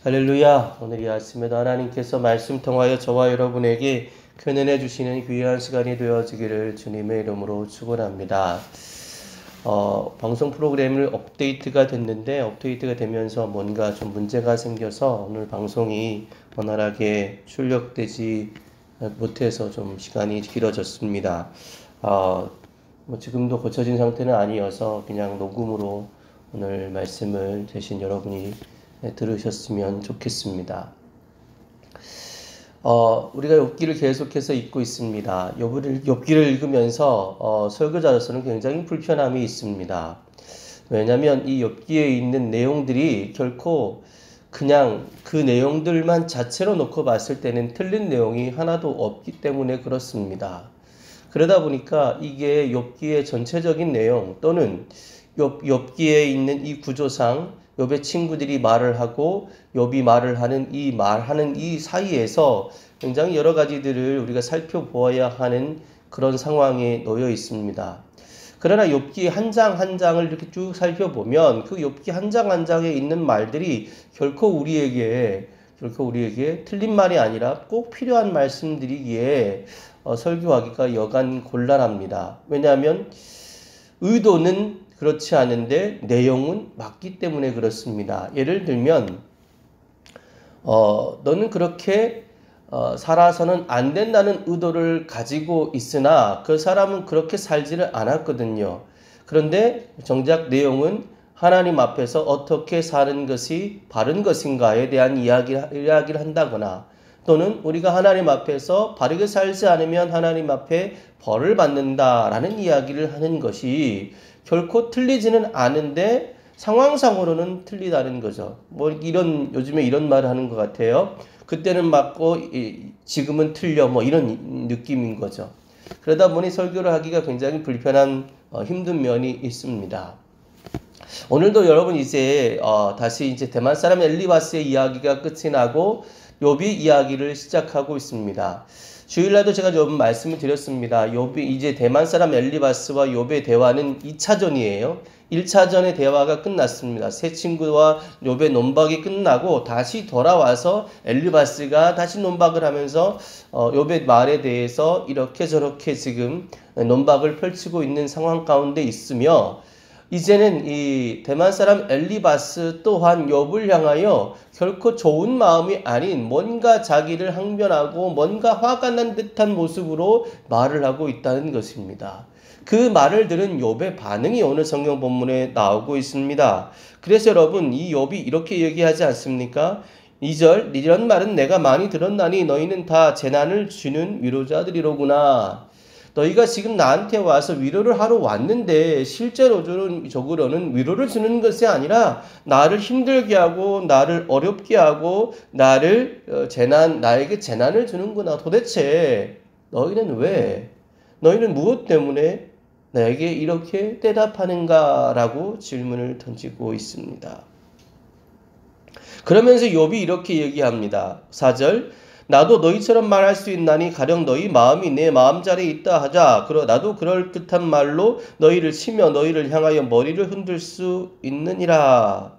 할렐루야. 오늘 이 아침에도 하나님께서 말씀 통하여 저와 여러분에게 교훈해 주시는 귀한 시간이 되어지기를 주님의 이름으로 축원합니다. 방송 프로그램을 업데이트가 되면서 뭔가 좀 문제가 생겨서 오늘 방송이 원활하게 출력되지 못해서 좀 시간이 길어졌습니다. 지금도 고쳐진 상태는 아니어서 그냥 녹음으로 오늘 말씀을 대신 여러분이 들으셨으면 좋겠습니다. 우리가 욥기를 계속해서 읽고 있습니다. 욥기를 읽으면서 설교자로서는 굉장히 불편함이 있습니다. 왜냐하면 이 욥기에 있는 내용들이 결코 그냥 그 내용들만 자체로 놓고 봤을 때는 틀린 내용이 하나도 없기 때문에 그렇습니다. 그러다 보니까 이게 욥기의 전체적인 내용 또는 욥기에 있는 이 구조상 욥의 친구들이 말을 하고 욥이 말하는 이 사이에서 굉장히 여러 가지들을 우리가 살펴보아야 하는 그런 상황에 놓여 있습니다. 그러나 욥기 한 장 한 장을 이렇게 쭉 살펴보면 그 욥기 한 장 한 장에 있는 말들이 결코 우리에게 틀린 말이 아니라 꼭 필요한 말씀들이기에 설교하기가 여간 곤란합니다. 왜냐하면 의도는 그렇지 않은데 내용은 맞기 때문에 그렇습니다. 예를 들면 너는 그렇게 살아서는 안 된다는 의도를 가지고 있으나 그 사람은 그렇게 살지를 않았거든요. 그런데 정작 내용은 하나님 앞에서 어떻게 사는 것이 바른 것인가에 대한 이야기를 한다거나 또는 우리가 하나님 앞에서 바르게 살지 않으면 하나님 앞에 벌을 받는다라는 이야기를 하는 것이 결코 틀리지는 않은데 상황상으로는 틀리다는 거죠. 요즘에 이런 말을 하는 것 같아요. 그때는 맞고 지금은 틀려 이런 느낌인 거죠. 그러다 보니 설교를 하기가 굉장히 불편한 힘든 면이 있습니다. 오늘도 여러분 다시 대만 사람 엘리바스의 이야기가 끝이 나고 욥이 이야기를 시작하고 있습니다. 주일날도 제가 좀 말씀을 드렸습니다. 욥이 대만 사람 엘리바스와 욥의 대화는 2차전이에요. 1차전의 대화가 끝났습니다. 세 친구와 욥의 논박이 끝나고 다시 돌아와서 엘리바스가 다시 논박을 하면서 욥의 말에 대해서 이렇게 저렇게 지금 논박을 펼치고 있는 상황 가운데 있으며 이제는 이 대만 사람 엘리바스 또한 욥을 향하여 결코 좋은 마음이 아닌 뭔가 자기를 항변하고 뭔가 화가 난 듯한 모습으로 말을 하고 있다는 것입니다. 그 말을 들은 욥의 반응이 오늘 성경 본문에 나오고 있습니다. 그래서 여러분 이 욥이 이렇게 얘기하지 않습니까? 2절 이런 말은 내가 많이 들었나니 너희는 다 재난을 주는 위로자들이로구나. 너희가 지금 나한테 와서 위로를 하러 왔는데 실제로는 위로를 주는 것이 아니라 나를 힘들게 하고 나를 어렵게 하고 나에게 재난을 주는구나. 도대체 너희는 무엇 때문에 나에게 이렇게 대답하는가라고 질문을 던지고 있습니다. 그러면서 욥이 이렇게 얘기합니다. 4절 나도 너희처럼 말할 수 있나니 가령 너희 마음이 내 마음자리에 있다 하자. 나도 그럴듯한 말로 너희를 치며 너희를 향하여 머리를 흔들 수 있느니라.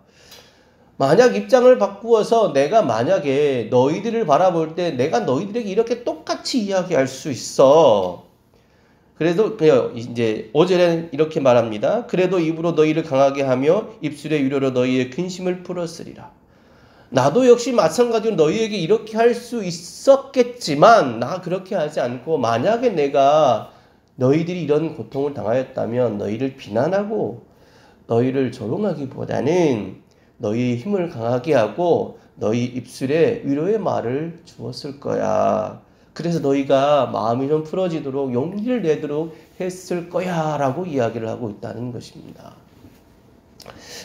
만약 입장을 바꾸어서 내가 만약에 너희들을 바라볼 때 내가 너희들에게 이렇게 똑같이 이야기할 수 있어. 그래도 5절에는 이렇게 말합니다. 그래도 입으로 너희를 강하게 하며 입술의 위로로 너희의 근심을 풀었으리라. 나도 역시 마찬가지로 너희에게 이렇게 할 수 있었겠지만 나 그렇게 하지 않고 만약에 내가 너희들이 이런 고통을 당하였다면 너희를 비난하고 너희를 조롱하기보다는 너희의 힘을 강하게 하고 너희 입술에 위로의 말을 주었을 거야. 그래서 너희가 마음이 좀 풀어지도록 용기를 내도록 했을 거야 라고 이야기를 하고 있다는 것입니다.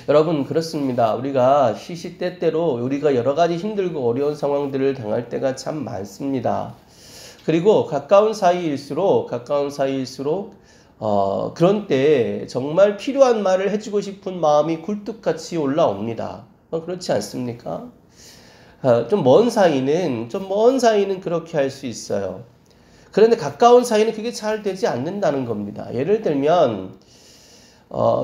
여러분 그렇습니다. 우리가 시시때때로 우리가 여러 가지 힘들고 어려운 상황들을 당할 때가 참 많습니다. 그리고 가까운 사이일수록 그런 때 정말 필요한 말을 해주고 싶은 마음이 굴뚝같이 올라옵니다. 그렇지 않습니까? 좀 먼 사이는 그렇게 할 수 있어요. 그런데 가까운 사이는 그게 잘 되지 않는다는 겁니다. 예를 들면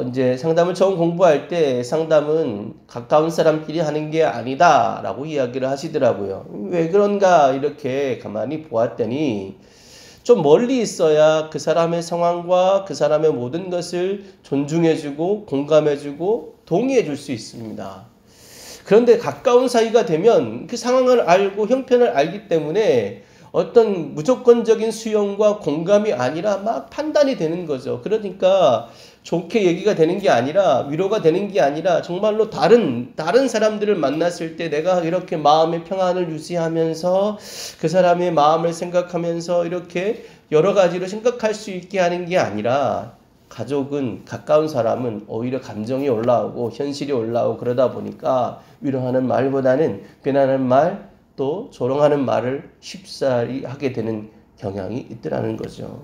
이제 상담을 처음 공부할 때 상담은 가까운 사람끼리 하는 게 아니다라고 이야기를 하시더라고요. 왜 그런가 이렇게 가만히 보았더니 좀 멀리 있어야 그 사람의 상황과 그 사람의 모든 것을 존중해주고 공감해주고 동의해줄 수 있습니다. 그런데 가까운 사이가 되면 그 상황을 알고 형편을 알기 때문에 어떤 무조건적인 수용과 공감이 아니라 막 판단이 되는 거죠. 그러니까 좋게 얘기가 되는 게 아니라 위로가 되는 게 아니라 정말로 다른 사람들을 만났을 때 내가 이렇게 마음의 평안을 유지하면서 그 사람의 마음을 생각하면서 이렇게 여러 가지로 생각할 수 있게 하는 게 아니라 가족은 가까운 사람은 오히려 감정이 올라오고 현실이 올라오고 그러다 보니까 위로하는 말보다는 비난하는 말 또 조롱하는 말을 쉽사리 하게 되는 경향이 있더라는 거죠.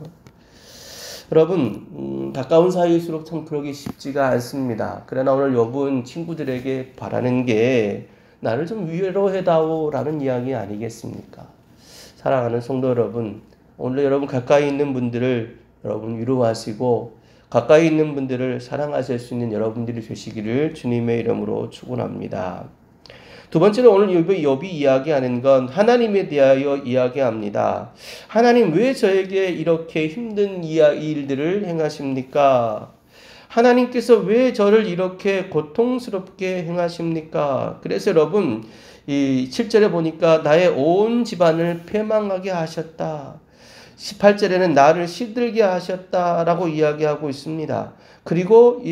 여러분 가까운 사이일수록 참 그러기 쉽지가 않습니다. 그러나 오늘 욥은 친구들에게 바라는 게 나를 좀 위로해다오 라는 이야기 아니겠습니까? 사랑하는 성도 여러분, 오늘 여러분 가까이 있는 분들을 여러분 위로하시고 가까이 있는 분들을 사랑하실 수 있는 여러분들이 되시기를 주님의 이름으로 축원합니다. 두 번째로 오늘 욥이 이야기하는 건 하나님에 대하여 이야기합니다. 하나님 왜 저에게 이렇게 힘든 일들을 행하십니까? 하나님께서 왜 저를 이렇게 고통스럽게 행하십니까? 그래서 여러분 이 7절에 보니까 나의 온 집안을 패망하게 하셨다. 18절에는 나를 시들게 하셨다라고 이야기하고 있습니다. 그리고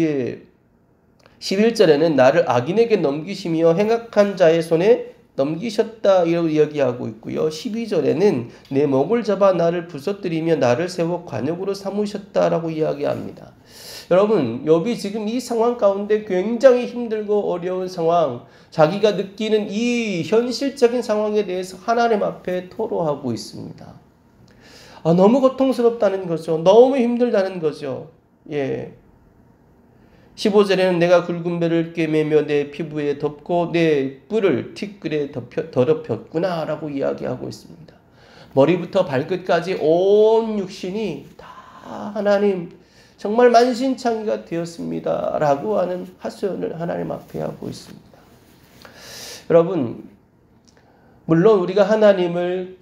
11절에는 나를 악인에게 넘기시며 행악한 자의 손에 넘기셨다 이라고 이야기하고 있고요. 12절에는 내 목을 잡아 나를 부서뜨리며 나를 세워 관역으로 삼으셨다라고 이야기합니다. 여러분 욥이 지금 이 상황 가운데 굉장히 힘들고 어려운 상황, 자기가 느끼는 이 현실적인 상황에 대해서 하나님 앞에 토로하고 있습니다. 너무 고통스럽다는 거죠. 너무 힘들다는 거죠. 15절에는 내가 굵은 배를 꿰매며 내 피부에 덮고 내 뿔을 티끌에 더럽혔구나 라고 이야기하고 있습니다. 머리부터 발끝까지 온 육신이 다 하나님 정말 만신창이가 되었습니다 라고 하는 하소연을 하나님 앞에 하고 있습니다. 여러분 물론 우리가 하나님을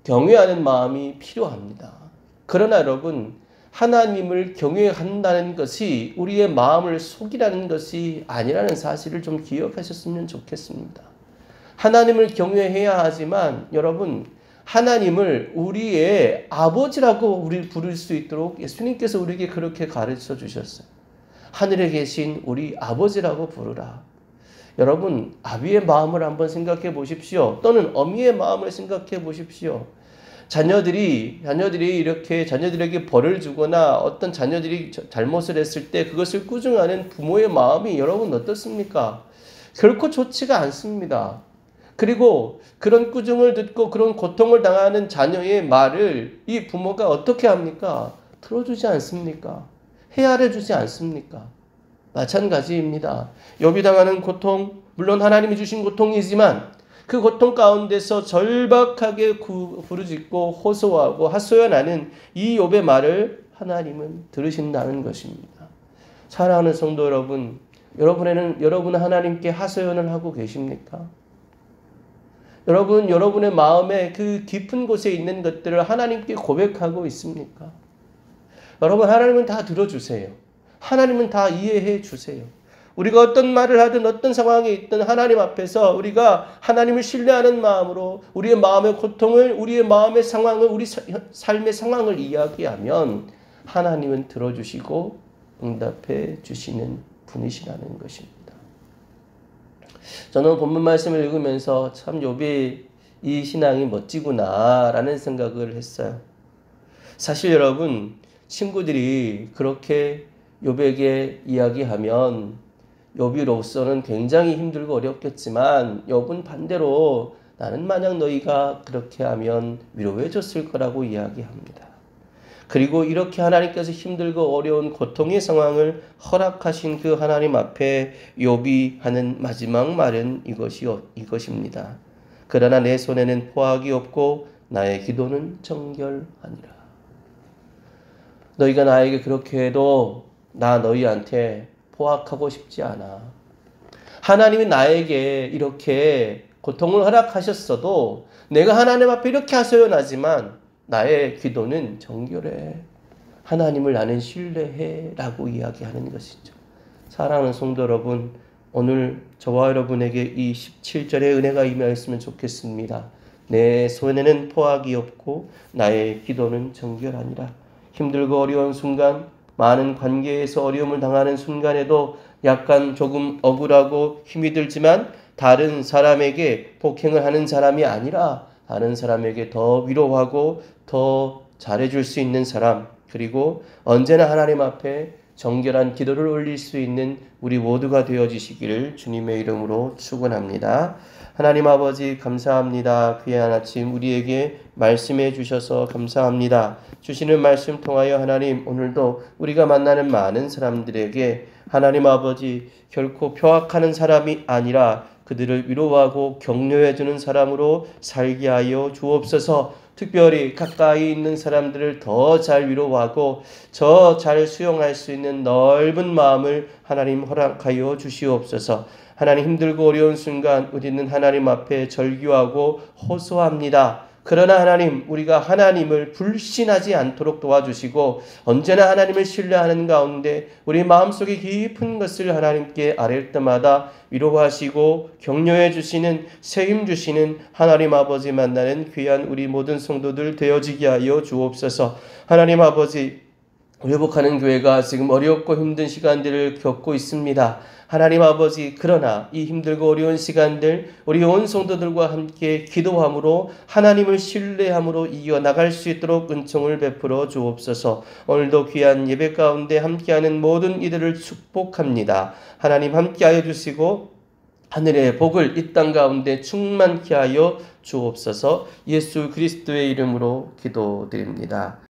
경외하는 마음이 필요합니다. 그러나 여러분 하나님을 경외한다는 것이 우리의 마음을 속이라는 것이 아니라는 사실을 좀 기억하셨으면 좋겠습니다. 하나님을 경외해야 하지만 여러분 하나님을 우리의 아버지라고 우리 부를 수 있도록 예수님께서 우리에게 그렇게 가르쳐 주셨어요. 하늘에 계신 우리 아버지라고 부르라. 여러분 아비의 마음을 한번 생각해 보십시오. 또는 어미의 마음을 생각해 보십시오. 자녀들이 이렇게 자녀들에게 벌을 주거나 어떤 자녀들이 잘못을 했을 때 그것을 꾸중하는 부모의 마음이 여러분 어떻습니까? 결코 좋지가 않습니다. 그리고 그런 꾸중을 듣고 그런 고통을 당하는 자녀의 말을 이 부모가 어떻게 합니까? 들어주지 않습니까? 헤아려 주지 않습니까? 마찬가지입니다. 욥이 당하는 고통, 물론 하나님이 주신 고통이지만 그 고통 가운데서 절박하게 부르짖고 호소하고 하소연하는 이 욥의 말을 하나님은 들으신다는 것입니다. 사랑하는 성도 여러분, 여러분은 하나님께 하소연을 하고 계십니까? 여러분의 마음에 그 깊은 곳에 있는 것들을 하나님께 고백하고 있습니까? 여러분, 하나님은 다 들어주세요. 하나님은 다 이해해 주세요. 우리가 어떤 말을 하든 어떤 상황에 있든 하나님 앞에서 우리가 하나님을 신뢰하는 마음으로 우리의 마음의 고통을, 우리의 마음의 상황을, 우리 삶의 상황을 이야기하면 하나님은 들어주시고 응답해 주시는 분이시라는 것입니다. 저는 본문 말씀을 읽으면서 참 욥의 이 신앙이 멋지구나라는 생각을 했어요. 사실 여러분, 친구들이 그렇게 욥에게 이야기하면 욥이로서는 굉장히 힘들고 어렵겠지만 욥은 반대로 나는 만약 너희가 그렇게 하면 위로해 줬을 거라고 이야기합니다. 그리고 이렇게 하나님께서 힘들고 어려운 고통의 상황을 허락하신 그 하나님 앞에 욥이 하는 마지막 말은 이것입니다. 그러나 내 손에는 포악이 없고 나의 기도는 정결하니라. 너희가 나에게 그렇게 해도 나 너희한테 포악하고 싶지 않아. 하나님이 나에게 이렇게 고통을 허락하셨어도 내가 하나님 앞에 이렇게 하소연하지만 나의 기도는 정결해. 하나님을 나는 신뢰해 라고 이야기하는 것이죠. 사랑하는 성도 여러분, 오늘 저와 여러분에게 이 17절의 은혜가 임하였으면 좋겠습니다. 내 손에는 포악이 없고 나의 기도는 정결하니라. 힘들고 어려운 순간, 많은 관계에서 어려움을 당하는 순간에도 약간 조금 억울하고 힘이 들지만 다른 사람에게 폭행을 하는 사람이 아니라 다른 사람에게 더 위로하고 더 잘해줄 수 있는 사람, 그리고 언제나 하나님 앞에 정결한 기도를 올릴 수 있는 우리 모두가 되어주시기를 주님의 이름으로 축원합니다. 하나님 아버지 감사합니다. 귀한 아침 우리에게 말씀해 주셔서 감사합니다. 주시는 말씀 통하여 하나님 오늘도 우리가 만나는 많은 사람들에게 하나님 아버지 결코 표악하는 사람이 아니라 그들을 위로하고 격려해 주는 사람으로 살게 하여 주옵소서. 특별히 가까이 있는 사람들을 더 잘 위로하고 더 잘 수용할 수 있는 넓은 마음을 하나님 허락하여 주시옵소서. 하나님 힘들고 어려운 순간 우리는 하나님 앞에 절규하고 호소합니다. 그러나 하나님 우리가 하나님을 불신하지 않도록 도와주시고 언제나 하나님을 신뢰하는 가운데 우리 마음속에 깊은 것을 하나님께 아뢰을 때마다 위로하시고 격려해 주시는 세임 주시는 하나님 아버지 만나는 귀한 우리 모든 성도들 되어지게 하여 주옵소서. 하나님 아버지 회복하는 교회가 지금 어렵고 힘든 시간들을 겪고 있습니다. 하나님 아버지 그러나 이 힘들고 어려운 시간들 우리 온 성도들과 함께 기도함으로 하나님을 신뢰함으로 이겨나갈 수 있도록 은총을 베풀어 주옵소서. 오늘도 귀한 예배 가운데 함께하는 모든 이들을 축복합니다. 하나님 함께하여 주시고 하늘의 복을 이 땅 가운데 충만케 하여 주옵소서. 예수 그리스도의 이름으로 기도드립니다.